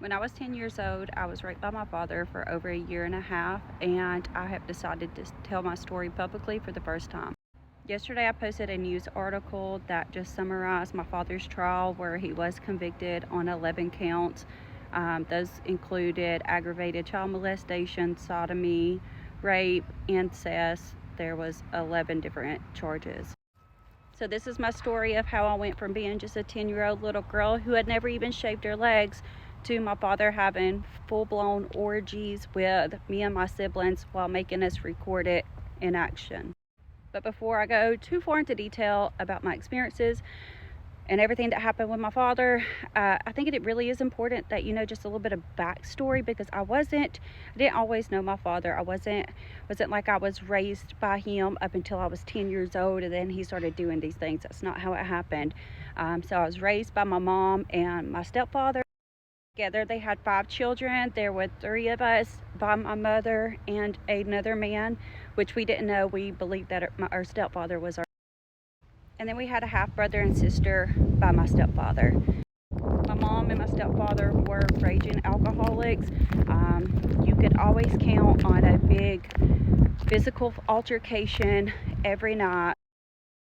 When I was 10 years old, I was raped by my father for over a year and a half, and I have decided to tell my story publicly for the first time. Yesterday, I posted a news article that just summarized my father's trial, where he was convicted on 11 counts. Those included aggravated child molestation, sodomy, rape, incest. There was 11 different charges. So this is my story of how I went from being just a 10-year-old little girl who had never even shaved her legs to my father having full-blown orgies with me and my siblings while making us record it in action. But before I go too far into detail about my experiences and everything that happened with my father, I think it really is important that you know just a little bit of backstory, because I didn't always know my father. I wasn't like I was raised by him up until I was 10 years old and then he started doing these things. That's not how it happened. So I was raised by my mom and my stepfather. Together they had 5 children. There were 3 of us by my mother and another man, which we didn't know. We believed that our stepfather was our. And then we had a half brother and sister by my stepfather. My mom and my stepfather were raging alcoholics. You could always count on a big physical altercation every night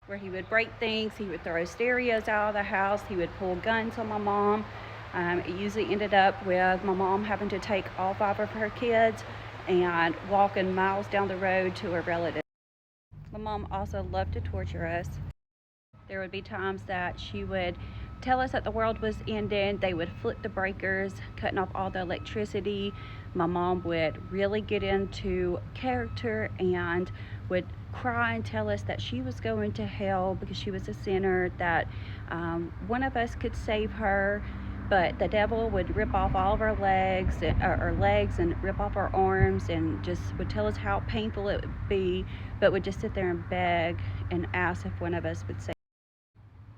where he would break things, he would throw stereos out of the house, he would pull guns on my mom. It usually ended up with my mom having to take all 5 of her kids and walking miles down the road to a relative. My mom also loved to torture us. There would be times that she would tell us that the world was ending. They would flip the breakers, cutting off all the electricity. My mom would really get into character and would cry and tell us that she was going to hell because she was a sinner, that one of us could save her, but the devil would rip off all of our legs, and rip off our arms, and just would tell us how painful it would be, but would just sit there and beg and ask if one of us would save.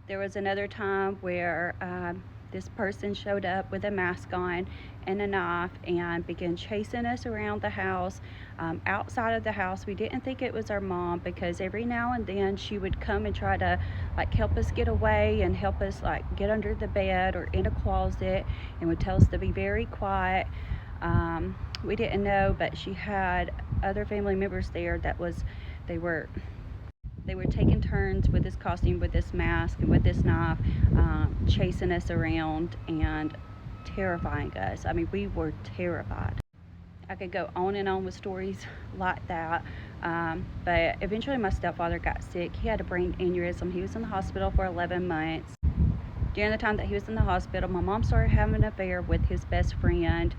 There was another time where this person showed up with a mask on and a knife and began chasing us around the house. Outside of the house, we didn't think it was our mom, because every now and then she would come and try to help us get away and help us get under the bed or in a closet, and would tell us to be very quiet. We didn't know, but she had other family members there they were taking turns with this costume, with this mask, and with this knife, chasing us around and terrifying us. I mean, we were terrified. I could go on and on with stories like that, but eventually my stepfather got sick. He had a brain aneurysm. He was in the hospital for 11 months. During the time that he was in the hospital, my mom started having an affair with his best friend.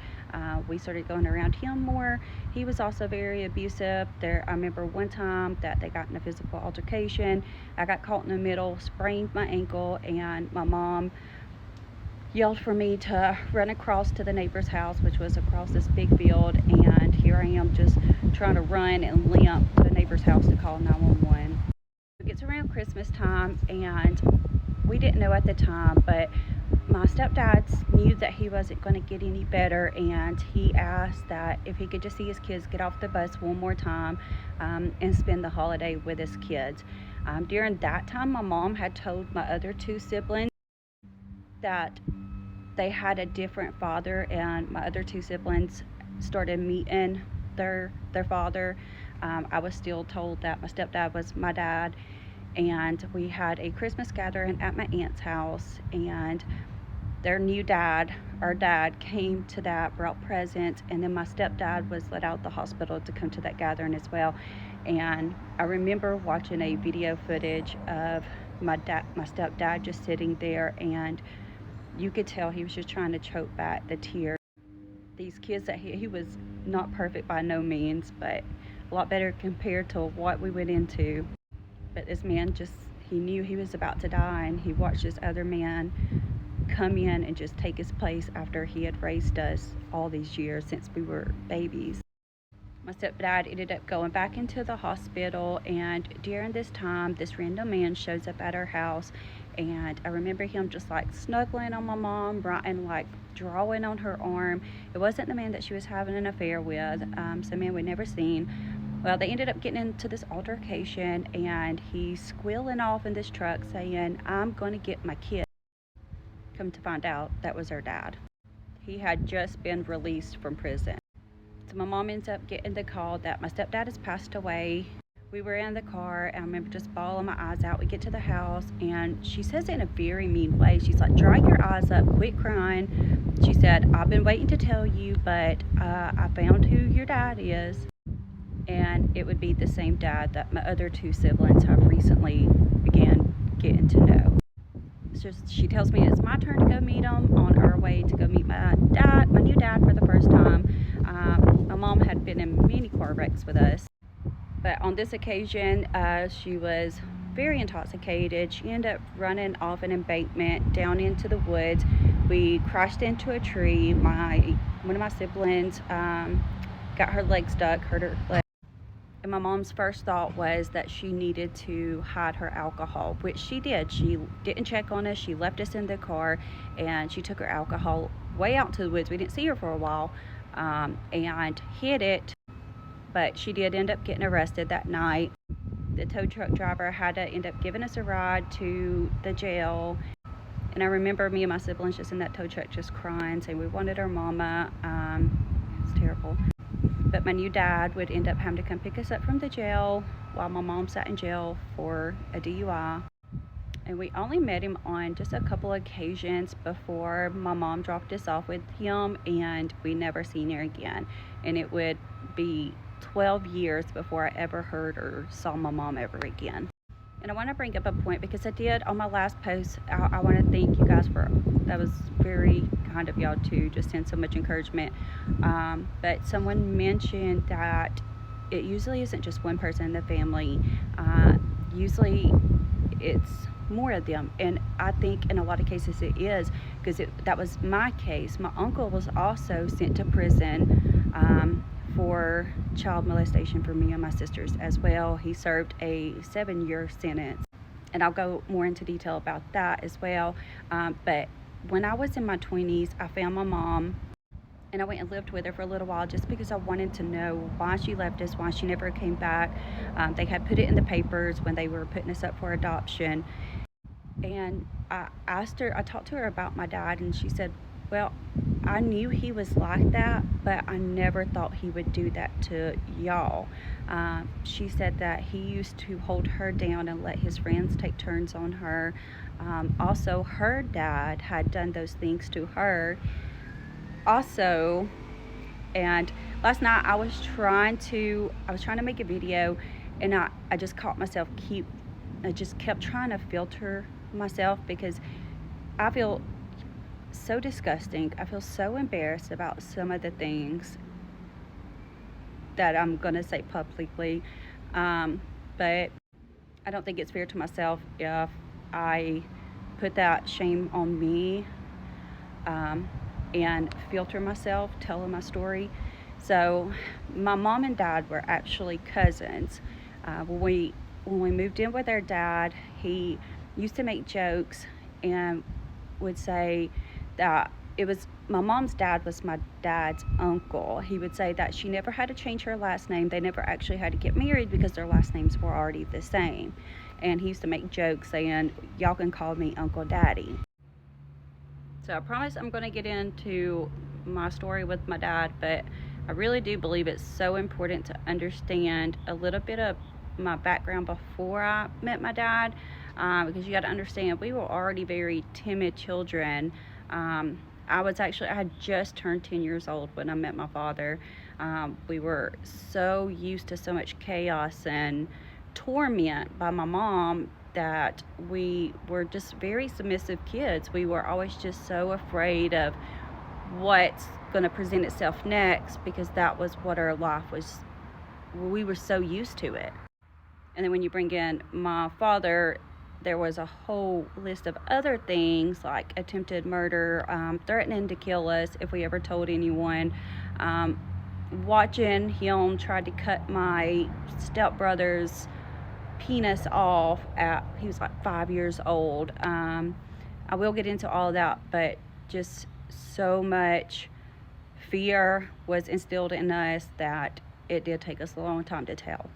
We started going around him more. He was also very abusive. I remember one time that they got in a physical altercation. I got caught in the middle, sprained my ankle, and my mom yelled for me to run across to the neighbor's house, which was across this big field. And here I am just trying to run and limp to the neighbor's house to call 911. It gets around Christmas time, and we didn't know at the time, but my stepdad knew that he wasn't going to get any better, and he asked that if he could just see his kids get off the bus one more time and spend the holiday with his kids. During that time, my mom had told my other 2 siblings that they had a different father, and my other 2 siblings started meeting their father. I was still told that my stepdad was my dad, and we had a Christmas gathering at my aunt's house, and their new dad, our dad, came to that, brought presents, and then my stepdad was let out of the hospital to come to that gathering as well. And I remember watching a video footage of my stepdad just sitting there, and you could tell he was just trying to choke back the tears. These kids that he was not perfect by no means, but a lot better compared to what we went into. But this man he knew he was about to die, and he watched this other man come in and just take his place after he had raised us all these years since we were babies. My stepdad ended up going back into the hospital, and during this time, this random man shows up at our house, and I remember him just snuggling on my mom, and drawing on her arm. It wasn't the man that she was having an affair with, some man we'd never seen. Well, they ended up getting into this altercation, and he's squealing off in this truck saying, "I'm going to get my kid." Come to find out, that was her dad. He had just been released from prison. So my mom ends up getting the call that my stepdad has passed away. We were in the car, and I remember just bawling my eyes out. We get to the house, and she says it in a very mean way. She's like, "Dry your eyes up, quit crying." She said, "I've been waiting to tell you, but I found who your dad is." And it would be the same dad that my other two siblings have recently began getting to know. So she tells me it's my turn to go meet him on our way to go meet my new dad for the first time. My mom had been in many car wrecks with us. But on this occasion, she was very intoxicated. She ended up running off an embankment down into the woods. We crashed into a tree. One of my siblings got her leg stuck, hurt her leg. And my mom's first thought was that she needed to hide her alcohol, which she did. She didn't check on us. She left us in the car, and she took her alcohol way out to the woods. We didn't see her for a while, and hid it. But she did end up getting arrested that night. The tow truck driver had to end up giving us a ride to the jail. And I remember me and my siblings just in that tow truck just crying, saying we wanted our mama. It was terrible. But my new dad would end up having to come pick us up from the jail while my mom sat in jail for a DUI. And we only met him on just a couple occasions before my mom dropped us off with him, and we never seen her again. And it would be 12 years before I ever heard or saw my mom ever again. And I want to bring up a point because I did on my last post. I want to thank you guys that was very kind of y'all to just send so much encouragement. But someone mentioned that it usually isn't just one person in the family. Usually it's more of them, and I think in a lot of cases it is, because that was my case. My uncle was also sent to prison for child molestation for me and my sisters as well. He served a 7-year sentence, and I'll go more into detail about that as well. But when I was in my 20s, I found my mom, and I went and lived with her for a little while just because I wanted to know why she left us, why she never came back. They had put it in the papers when they were putting us up for adoption. And I talked to her about my dad, and she said, "Well, I knew he was like that, but I never thought he would do that to y'all." She said that he used to hold her down and let his friends take turns on her. Also, her dad had done those things to her. Also, and last night I was trying to make a video, and I just caught myself I just kept trying to filter myself because I feel so disgusting. I feel so embarrassed about some of the things that I'm gonna say publicly, but I don't think it's fair to myself if I put that shame on me and filter myself telling my story. So my mom and dad were actually cousins. When we moved in with our dad, he used to make jokes and would say that my mom's dad was my dad's uncle. He would say that she never had to change her last name. They never actually had to get married because their last names were already the same. And he used to make jokes saying, "Y'all can call me Uncle Daddy." So I promise I'm going to get into my story with my dad, but I really do believe it's so important to understand a little bit of my background before I met my dad, because you got to understand we were already very timid children. I had just turned 10 years old when I met my father. We were so used to so much chaos and torment by my mom that we were just very submissive kids. We were always just so afraid of what's going to present itself next, because that was what our life was. We were so used to it. And then when you bring in my father, there was a whole list of other things like attempted murder, threatening to kill us if we ever told anyone, watching him try to cut my stepbrother's penis off he was like 5 years old. I will get into all of that, but just so much fear was instilled in us that it did take us a long time to tell.